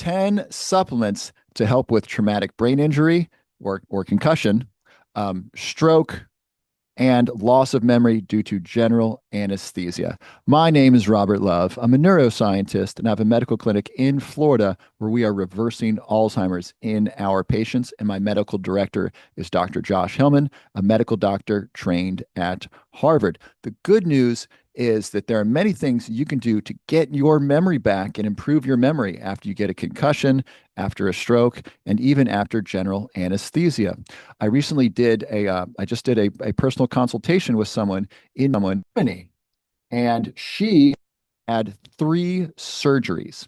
10 supplements to help with traumatic brain injury or concussion, stroke, and loss of memory due to general anesthesia. My name is Robert Love. I'm a neuroscientist and I have a medical clinic in Florida where we are reversing Alzheimer's in our patients. And my medical director is Dr. Josh Hillman, a medical doctor trained at Harvard. The good news is that there are many things you can do to get your memory back and improve your memory after you get a concussion, after a stroke, and even after general anesthesia. I just did a personal consultation with someone in Germany, and she had 3 surgeries.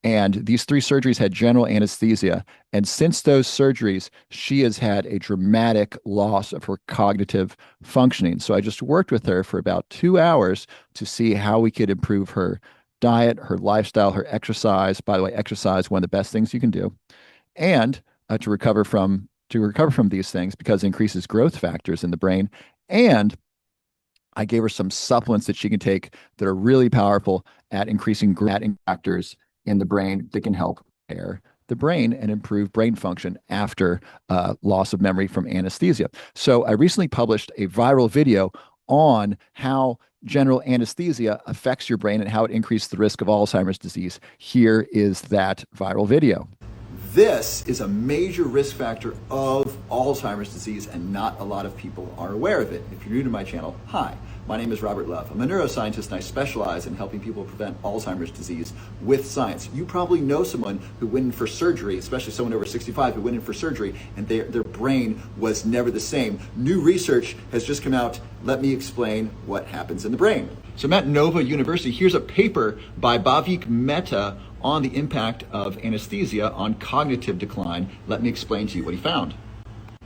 And these 3 surgeries had general anesthesia. And since those surgeries, she has had a dramatic loss of her cognitive functioning. So I just worked with her for about 2 hours to see how we could improve her diet, her lifestyle, her exercise. By the way, exercise, one of the best things you can do, and to recover from these things because it increases growth factors in the brain. And I gave her some supplements that she can take that are really powerful at increasing growth factors in the brain that can help repair the brain and improve brain function after loss of memory from anesthesia. So I recently published a viral video on how general anesthesia affects your brain and how it increases the risk of Alzheimer's disease. Here is that viral video. This is a major risk factor of Alzheimer's disease, and not a lot of people are aware of it. If you're new to my channel, hi, my name is Robert Love. I'm a neuroscientist and I specialize in helping people prevent Alzheimer's disease with science. You probably know someone who went in for surgery, especially someone over 65 who went in for surgery and their brain was never the same. New research has just come out. Let me explain what happens in the brain. So I'm at Nova University. Here's a paper by Bhavik Mehta on the impact of anesthesia on cognitive decline. Let me explain to you what he found.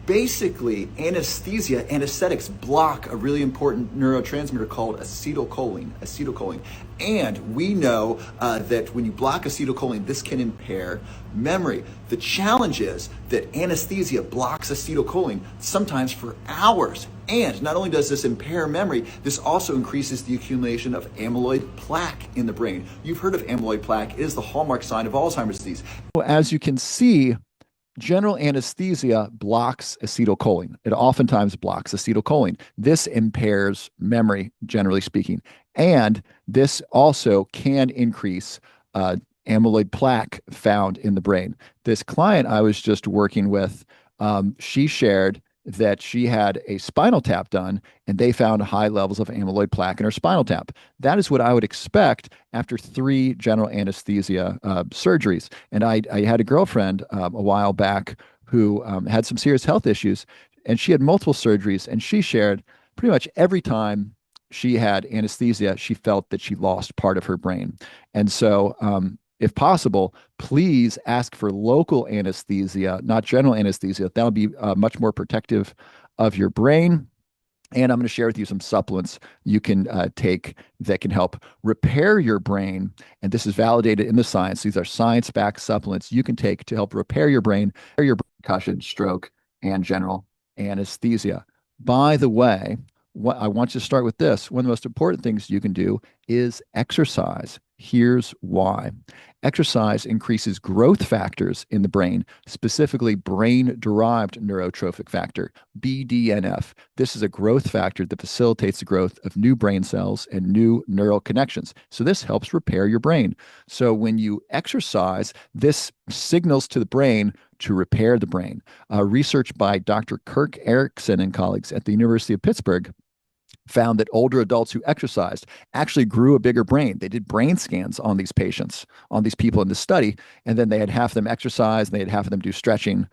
Basically, anesthetics block a really important neurotransmitter called acetylcholine. And we know that when you block acetylcholine, this can impair memory. The challenge is that anesthesia blocks acetylcholine sometimes for hours. And not only does this impair memory, this also increases the accumulation of amyloid plaque in the brain. You've heard of amyloid plaque. It is the hallmark sign of Alzheimer's disease. As you can see, general anesthesia blocks acetylcholine. It oftentimes blocks acetylcholine. This impairs memory, generally speaking. And this also can increase amyloid plaque found in the brain. This client I was just working with, she shared that she had a spinal tap done and they found high levels of amyloid plaque in her spinal tap. That is what I would expect after 3 general anesthesia surgeries. And I had a girlfriend a while back who had some serious health issues, and she had multiple surgeries, and she shared pretty much every time she had anesthesia, she felt that she lost part of her brain. And so if possible, please ask for local anesthesia, not general anesthesia. That'll be much more protective of your brain. And I'm going to share with you some supplements you can take that can help repair your brain. And this is validated in the science. These are science-backed supplements you can take to help repair your brain, concussion, stroke, and general anesthesia. By the way, I want you to start with this. One of the most important things you can do is exercise. Here's why. Exercise increases growth factors in the brain, specifically brain-derived neurotrophic factor, BDNF. This is a growth factor that facilitates the growth of new brain cells and new neural connections. So this helps repair your brain. So when you exercise, this signals to the brain to repair the brain. Research by Dr. Kirk Erickson and colleagues at the University of Pittsburgh found that older adults who exercised actually grew a bigger brain. They did brain scans on these patients, on these people in the study, and then they had half of them exercise and they had half of them do stretching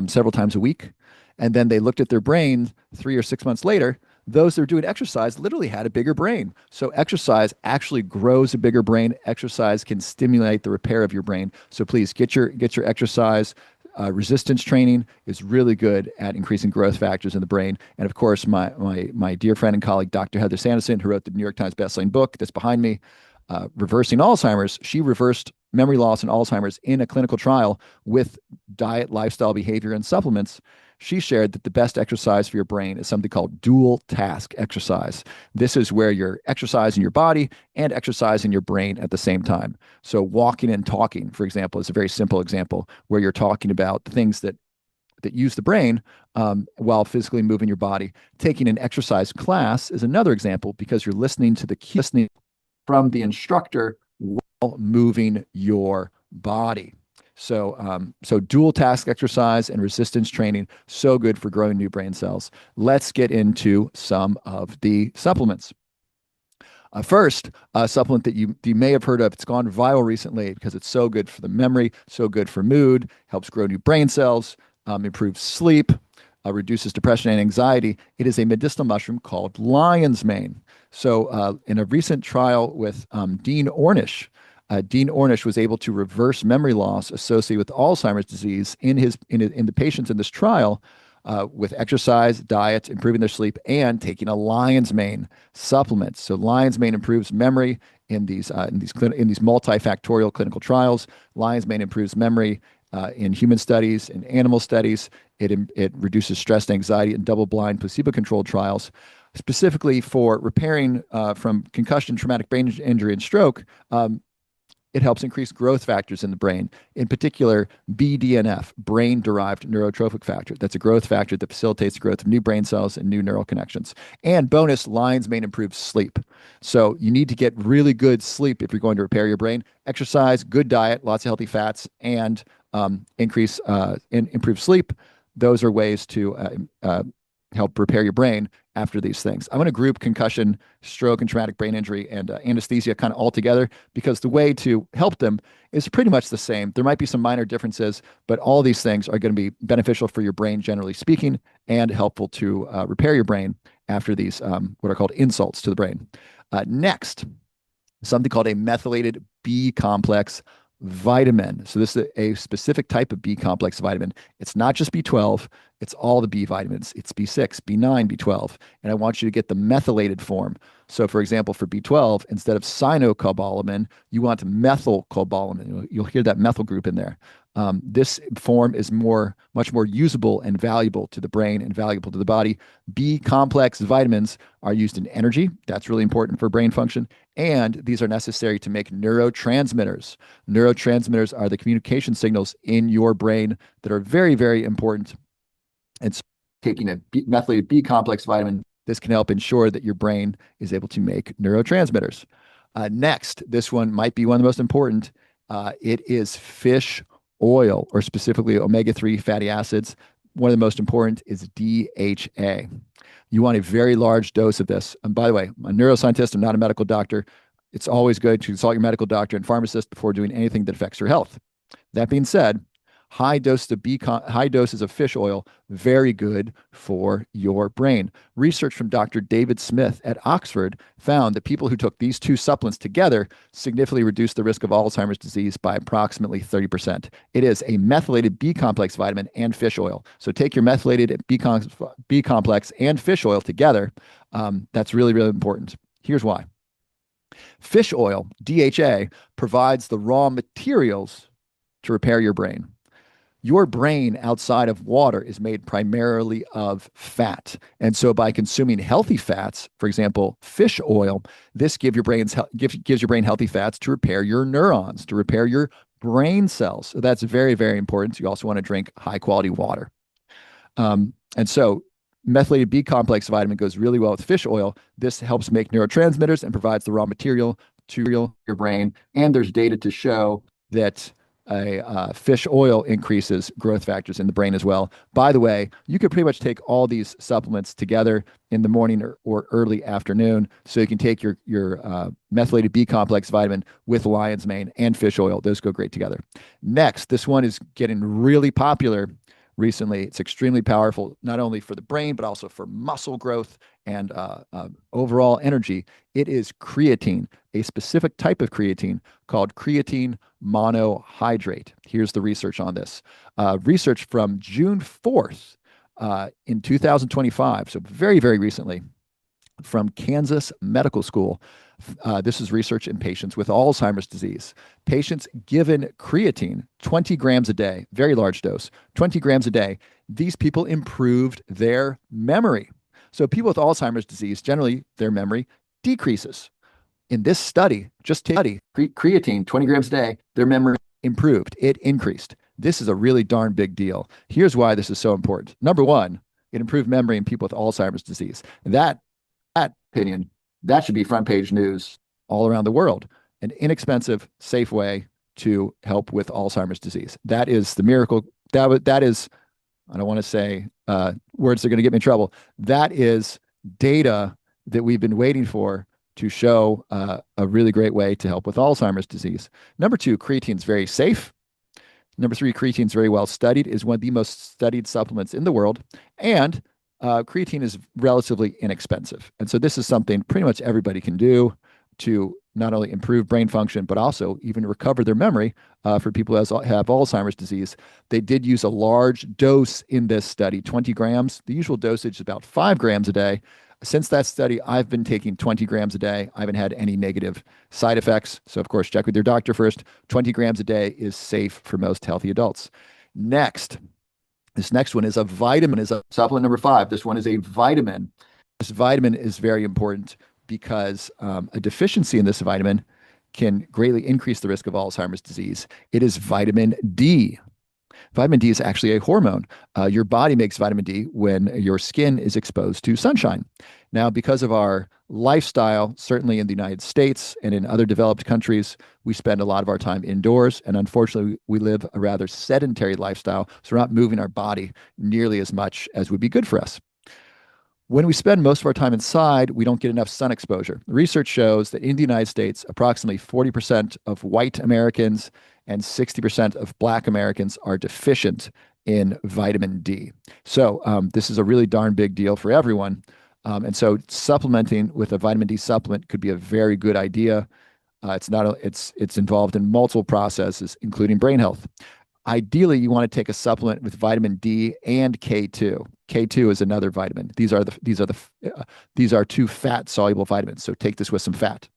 several times a week. And then they looked at their brain 3 or 6 months later. Those that were doing exercise literally had a bigger brain. So exercise actually grows a bigger brain. Exercise can stimulate the repair of your brain. So please get your exercise. Resistance training is really good at increasing growth factors in the brain. And of course, my dear friend and colleague, Dr. Heather Sanderson, who wrote the New York Times bestselling book that's behind me, Reversing Alzheimer's, she reversed memory loss and Alzheimer's in a clinical trial with diet, lifestyle, behavior, and supplements. she shared that the best exercise for your brain is something called dual task exercise. This is where you're exercising your body and exercising your brain at the same time. So walking and talking, for example, is a very simple example where you're talking about things that use the brain while physically moving your body. Taking an exercise class is another example because you're listening to the listening from the instructor while moving your body. So dual task exercise and resistance training, so good for growing new brain cells. Let's get into some of the supplements. First, a supplement that you may have heard of. It's gone viral recently because it's so good for the memory, so good for mood, helps grow new brain cells, improves sleep, reduces depression and anxiety. It is a medicinal mushroom called lion's mane. So, in a recent trial with Dean Ornish, Dean Ornish was able to reverse memory loss associated with Alzheimer's disease in the patients in this trial with exercise, diet, improving their sleep, and taking a lion's mane supplement. So lion's mane improves memory in these multifactorial clinical trials. Lion's mane improves memory in human studies, in animal studies. It reduces stress and anxiety in double-blind, placebo-controlled trials. Specifically for repairing from concussion, traumatic brain injury, and stroke, it helps increase growth factors in the brain, in particular BDNF, brain-derived neurotrophic factor. That's a growth factor that facilitates the growth of new brain cells and new neural connections. And bonus, lion's mane improves sleep. So you need to get really good sleep if you're going to repair your brain. Exercise, good diet, lots of healthy fats, and improve sleep. Those are ways to help repair your brain after these things. I'm going to group concussion, stroke, and traumatic brain injury and anesthesia kind of all together because the way to help them is pretty much the same. There might be some minor differences, but all these things are going to be beneficial for your brain, generally speaking, and helpful to repair your brain after these what are called insults to the brain. Next, something called a methylated B complex vitamin. So this is a specific type of B complex vitamin. It's not just B12, it's all the B vitamins. It's B6, B9, B12. And I want you to get the methylated form. So for example, for B12, instead of cyanocobalamin, you want methylcobalamin. You'll hear that methyl group in there. This form is much more usable and valuable to the brain and valuable to the body. B complex vitamins are used in energy. That's really important for brain function. And these are necessary to make neurotransmitters. Neurotransmitters are the communication signals in your brain that are very, very important. And so taking a methylated B complex vitamin, this can help ensure that your brain is able to make neurotransmitters. Next, this one might be one of the most important. It is fish oil, or specifically omega-3 fatty acids. One of the most important is DHA. You want a very large dose of this. And by the way, I'm a neuroscientist, I'm not a medical doctor. It's always good to consult your medical doctor and pharmacist before doing anything that affects your health. That being said, high doses of fish oil, very good for your brain. Research from Dr. David Smith at Oxford found that people who took these two supplements together significantly reduced the risk of Alzheimer's disease by approximately 30%. It is a methylated B complex vitamin and fish oil. So take your methylated B complex and fish oil together. That's really, really important. Here's why. Fish oil, DHA, provides the raw materials to repair your brain. Your brain outside of water is made primarily of fat. And so by consuming healthy fats, for example, fish oil, this gives your brain healthy fats to repair your neurons, to repair your brain cells. So that's very, very important. You also want to drink high quality water. And so methylated B complex vitamin goes really well with fish oil. This helps make neurotransmitters and provides the raw material to your brain. And there's data to show that fish oil increases growth factors in the brain as well. By the way, you could pretty much take all these supplements together in the morning or early afternoon. So you can take your methylated B complex vitamin with lion's mane and fish oil. Those go great together. Next, this one is getting really popular recently. It's extremely powerful, not only for the brain, but also for muscle growth and overall energy. It is creatine, a specific type of creatine called creatine monohydrate. Here's the research on this. Research from June 4th in 2025, so very, very recently, from Kansas Medical School. This is research in patients with Alzheimer's disease. Patients given creatine, 20 grams a day, very large dose, 20 grams a day. These people improved their memory. So people with Alzheimer's disease, generally their memory decreases. In this study, just study creatine, 20 grams a day, their memory improved. It increased. This is a really darn big deal. Here's why this is so important. Number one, it improved memory in people with Alzheimer's disease. That opinion, that should be front page news all around the world. An inexpensive, safe way to help with Alzheimer's disease. That is the miracle. That is, I don't want to say words that are going to get me in trouble. That is data that we've been waiting for to show a really great way to help with Alzheimer's disease. Number two, creatine is very safe. Number three, creatine is very well studied, is one of the most studied supplements in the world. And creatine is relatively inexpensive. And so this is something pretty much everybody can do to not only improve brain function, but also even recover their memory for people who have Alzheimer's disease. They did use a large dose in this study, 20 grams. The usual dosage is about 5 grams a day. Since that study, I've been taking 20 grams a day. I haven't had any negative side effects. So, of course, check with your doctor first. 20 grams a day is safe for most healthy adults. This next one is a vitamin, is a supplement number 5. This one is a vitamin. This vitamin is very important because a deficiency in this vitamin can greatly increase the risk of Alzheimer's disease. It is vitamin D. Vitamin D is actually a hormone. Your body makes vitamin D when your skin is exposed to sunshine. Now, because of our lifestyle, certainly in the United States and in other developed countries, we spend a lot of our time indoors. And unfortunately, we live a rather sedentary lifestyle. So we're not moving our body nearly as much as would be good for us. When we spend most of our time inside, we don't get enough sun exposure. Research shows that in the United States, approximately 40% of white Americans and 60% of Black Americans are deficient in vitamin D. So this is a really darn big deal for everyone. And so supplementing with a vitamin D supplement could be a very good idea. It's involved in multiple processes, including brain health. Ideally, you want to take a supplement with vitamin D and K2. K2 is another vitamin. These are two fat soluble vitamins. So take this with some fat.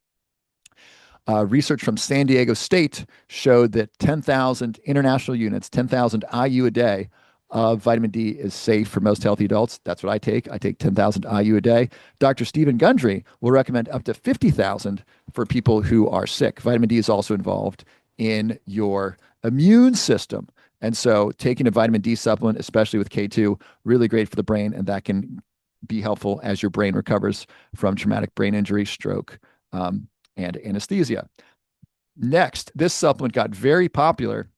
Research from San Diego State showed that 10,000 international units, 10,000 IU a day of vitamin D is safe for most healthy adults. That's what I take. I take 10,000 IU a day. Dr. Stephen Gundry will recommend up to 50,000 for people who are sick. Vitamin D is also involved in your immune system. And so taking a vitamin D supplement, especially with K2, really great for the brain, and that can be helpful as your brain recovers from traumatic brain injury, stroke, and anesthesia. Next, this supplement got very popular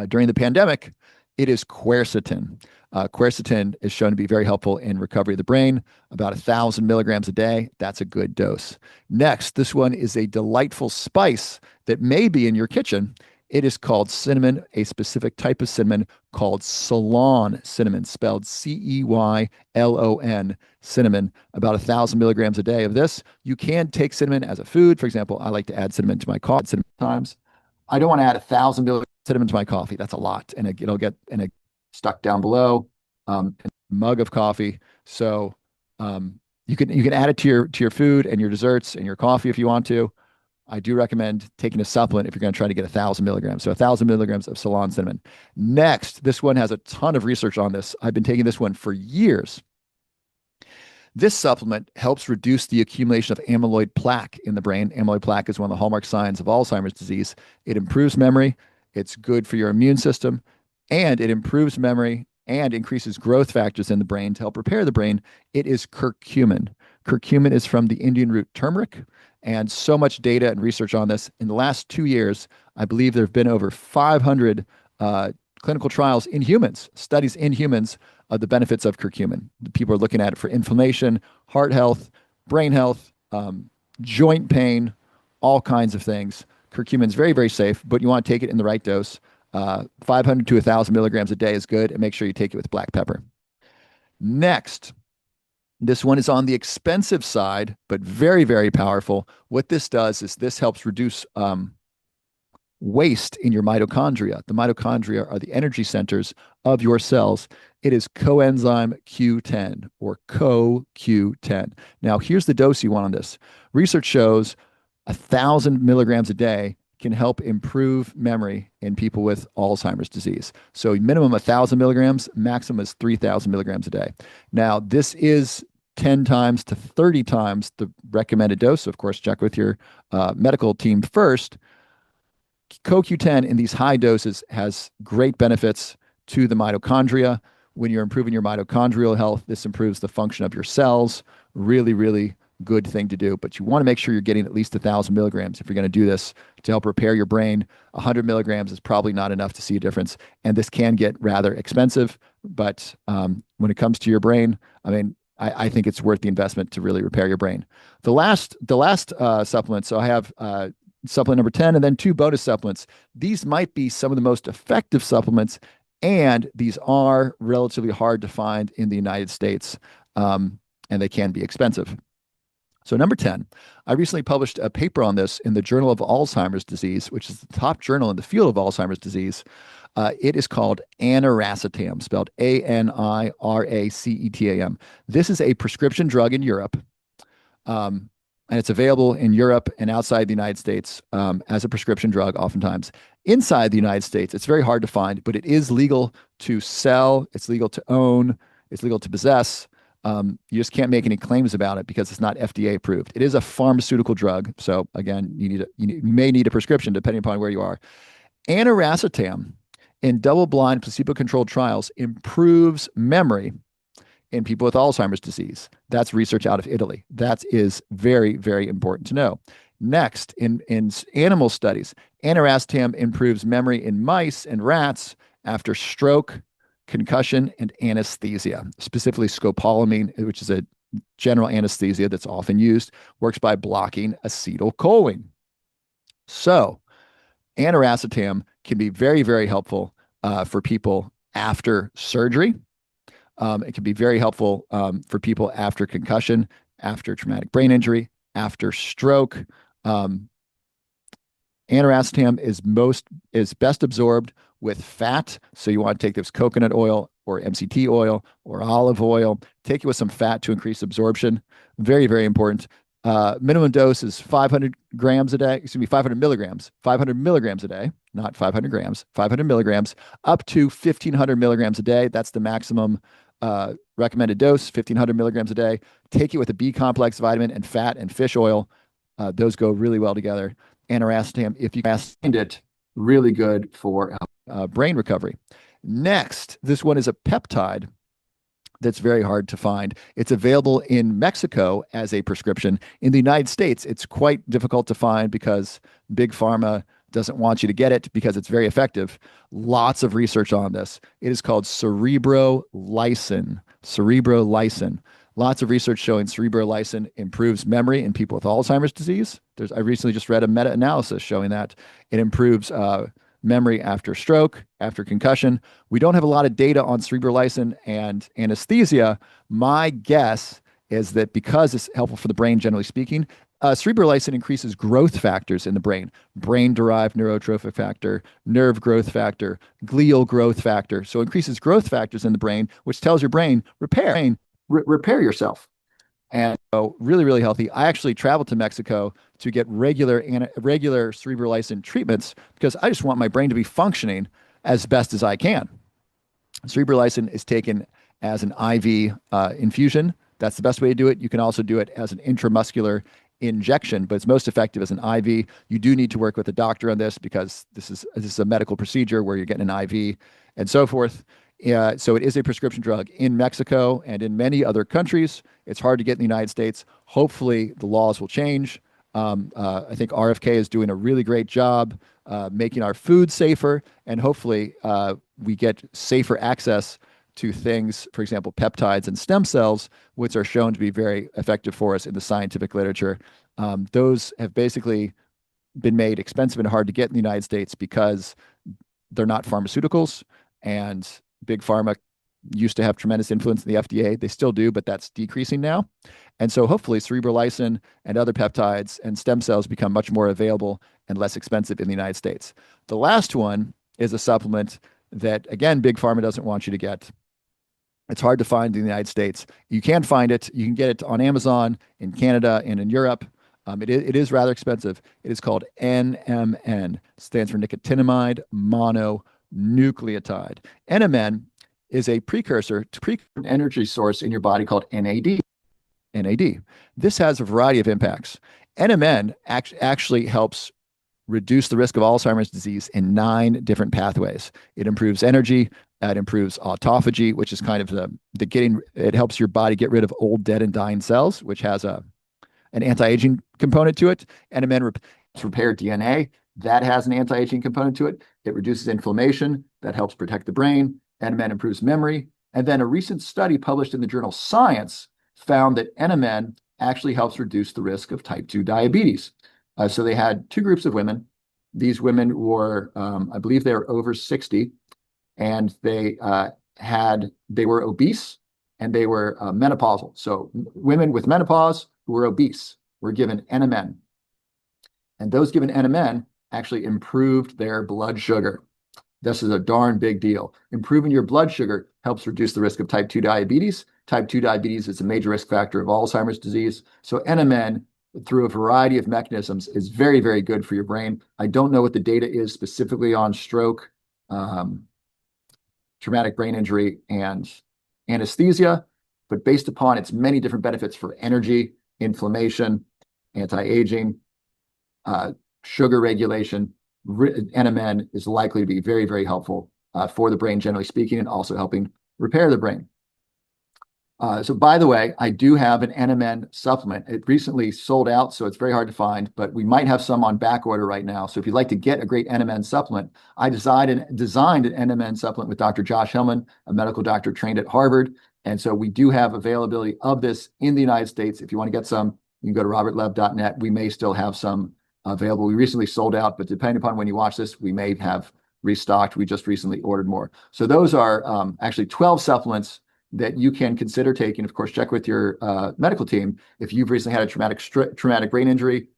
during the pandemic. It is quercetin. Quercetin is shown to be very helpful in recovery of the brain, about 1,000 milligrams a day. That's a good dose. Next, this one is a delightful spice that may be in your kitchen. It is called cinnamon, a specific type of cinnamon called Ceylon cinnamon, spelled Ceylon, cinnamon, about 1,000 milligrams a day of this. You can take cinnamon as a food. For example, I like to add cinnamon to my coffee sometimes. I don't want to add 1,000 milligrams of cinnamon to my coffee. That's a lot, and it'll get stuck down below a mug of coffee. So you can add it to your food and your desserts and your coffee if you want to. I do recommend taking a supplement if you're going to try to get 1,000 milligrams. So 1,000 milligrams of Ceylon cinnamon. Next, this one has a ton of research on this. I've been taking this one for years. This supplement helps reduce the accumulation of amyloid plaque in the brain. Amyloid plaque is one of the hallmark signs of Alzheimer's disease. It improves memory. It's good for your immune system, and it improves memory and increases growth factors in the brain to help repair the brain. It is curcumin. Curcumin is from the Indian root turmeric, and so much data and research on this. In the last 2 years, I believe there have been over 500 clinical trials in humans, studies in humans of the benefits of curcumin. People are looking at it for inflammation, heart health, brain health, joint pain, all kinds of things. Curcumin is very, very safe, but you want to take it in the right dose. 500 to 1,000 milligrams a day is good, and make sure you take it with black pepper. Next, this one is on the expensive side, but very, very powerful. What this does is this helps reduce waste in your mitochondria. The mitochondria are the energy centers of your cells. It is coenzyme Q10 or CoQ10. Now, here's the dose you want on this. Research shows 1,000 milligrams a day can help improve memory in people with Alzheimer's disease. So minimum 1,000 milligrams, maximum is 3,000 milligrams a day. Now, this is 10 times to 30 times the recommended dose. Of course, check with your medical team first. CoQ10 in these high doses has great benefits to the mitochondria. When you're improving your mitochondrial health, this improves the function of your cells. Really, really good thing to do. But you want to make sure you're getting at least 1,000 milligrams if you're going to do this to help repair your brain. 100 milligrams is probably not enough to see a difference. And this can get rather expensive. But when it comes to your brain, I mean, I think it's worth the investment to really repair your brain. The last supplement, so I have supplement number 10 and then 2 bonus supplements. These might be some of the most effective supplements, and these are relatively hard to find in the United States, and they can be expensive. So number 10, I recently published a paper on this in the Journal of Alzheimer's Disease, which is the top journal in the field of Alzheimer's disease. It is called aniracetam, spelled ANIRACETAM. This is a prescription drug in Europe, and it's available in Europe and outside the United States as a prescription drug oftentimes. Inside the United States, it's very hard to find, but it is legal to sell, it's legal to own, it's legal to possess. You just can't make any claims about it because it's not FDA approved. It is a pharmaceutical drug. So again, you may need a prescription depending upon where you are. Aniracetam in double-blind placebo-controlled trials improves memory in people with Alzheimer's disease. That's research out of Italy. That is very, very important to know. Next, in animal studies, aniracetam improves memory in mice and rats after stroke, concussion, and anesthesia. Specifically, scopolamine, which is a general anesthesia that's often used, works by blocking acetylcholine. So, aniracetam can be very, very helpful for people after surgery. It can be very helpful for people after concussion, after traumatic brain injury, after stroke. Aniracetam is best absorbed with fat. So you want to take this coconut oil or MCT oil or olive oil, take it with some fat to increase absorption. Very, very important. Minimum dose is 500 grams a day, 500 milligrams a day, not 500 grams, 500 milligrams, up to 1,500 milligrams a day. That's the maximum recommended dose, 1,500 milligrams a day. Take it with a B complex vitamin and fat and fish oil. Those go really well together. Aniracetam, if you can find it, really good for brain recovery. Next, this one is a peptide that's very hard to find. It's available in Mexico as a prescription. In the United States, it's quite difficult to find because Big Pharma doesn't want you to get it because it's very effective. Lots of research on this. It is called cerebrolysin. Cerebrolysin. Lots of research showing cerebrolysin improves memory in people with Alzheimer's disease. I recently just read a meta-analysis showing that it improves memory after stroke, after concussion. We don't have a lot of data on cerebrolysin and anesthesia. My guess is that because it's helpful for the brain, generally speaking, cerebrolysin increases growth factors in the brain, brain-derived neurotrophic factor, nerve growth factor, glial growth factor. So increases growth factors in the brain, which tells your brain, repair yourself. And so really, really healthy. I actually traveled to Mexico to get regular cerebrolysin treatments because I just want my brain to be functioning as best as I can. Cerebrolysin is taken as an IV infusion. That's the best way to do it. You can also do it as an intramuscular injection, but it's most effective as an IV. You do need to work with a doctor on this because this is a medical procedure where you're getting an IV and so forth. So it is a prescription drug in Mexico and in many other countries. It's hard to get in the United States. Hopefully the laws will change. I think RFK is doing a really great job making our food safer, and hopefully we get safer access to things, for example, peptides and stem cells, which are shown to be very effective for us in the scientific literature. Those have basically been made expensive and hard to get in the United States because they're not pharmaceuticals, and Big Pharma used to have tremendous influence in the FDA. They still do, but that's decreasing now. And so hopefully cerebrolysin and other peptides and stem cells become much more available and less expensive in the United States. The last one is a supplement that, again, Big Pharma doesn't want you to get. It's hard to find in the United States. You can find it. You can get it on Amazon, in Canada, and in Europe. It is rather expensive. It is called NMN. It stands for nicotinamide mononucleotide. NMN is a precursor to an energy source in your body called NAD. NAD. This has a variety of impacts. NMN actually helps reduce the risk of Alzheimer's disease in 9 different pathways. It improves energy. It improves autophagy, which is kind of it helps your body get rid of old, dead, and dying cells, which has an anti-aging component to it. NMN repair DNA. That has an anti-aging component to it. It reduces inflammation. That helps protect the brain. NMN improves memory. And then a recent study published in the journal Science found that NMN actually helps reduce the risk of type 2 diabetes. So they had 2 groups of women. These women were, I believe they were over 60, and they were obese and they were menopausal. So women with menopause who were obese were given NMN. And those given NMN actually improved their blood sugar. This is a darn big deal. Improving your blood sugar helps reduce the risk of type 2 diabetes. Type 2 diabetes is a major risk factor of Alzheimer's disease. So NMN, through a variety of mechanisms, is very, very good for your brain. I don't know what the data is specifically on stroke, traumatic brain injury, and anesthesia, but based upon its many different benefits for energy, inflammation, anti-aging, sugar regulation, NMN is likely to be very, very helpful for the brain, generally speaking, and also helping repair the brain. So by the way, I do have an NMN supplement. It recently sold out, so it's very hard to find, but we might have some on back order right now. So if you'd like to get a great NMN supplement, I designed an NMN supplement with Dr. Josh Hillman, a medical doctor trained at Harvard. And so we do have availability of this in the United States. If you want to get some, you can go to robertlev.net. We may still have some available. We recently sold out, but depending upon when you watch this, we may have restocked. We just recently ordered more. So those are actually 12 supplements that you can consider taking. Of course, check with your medical team if you've recently had a traumatic brain injury,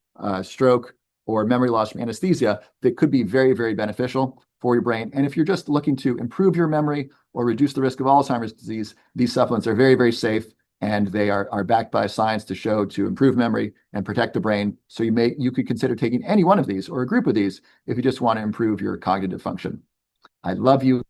stroke, or memory loss from anesthesia that could be very, very beneficial for your brain. And if you're just looking to improve your memory or reduce the risk of Alzheimer's disease, these supplements are very, very safe, and they are backed by science to show to improve memory and protect the brain. So you could consider taking any one of these or a group of these if you just want to improve your cognitive function. I love you.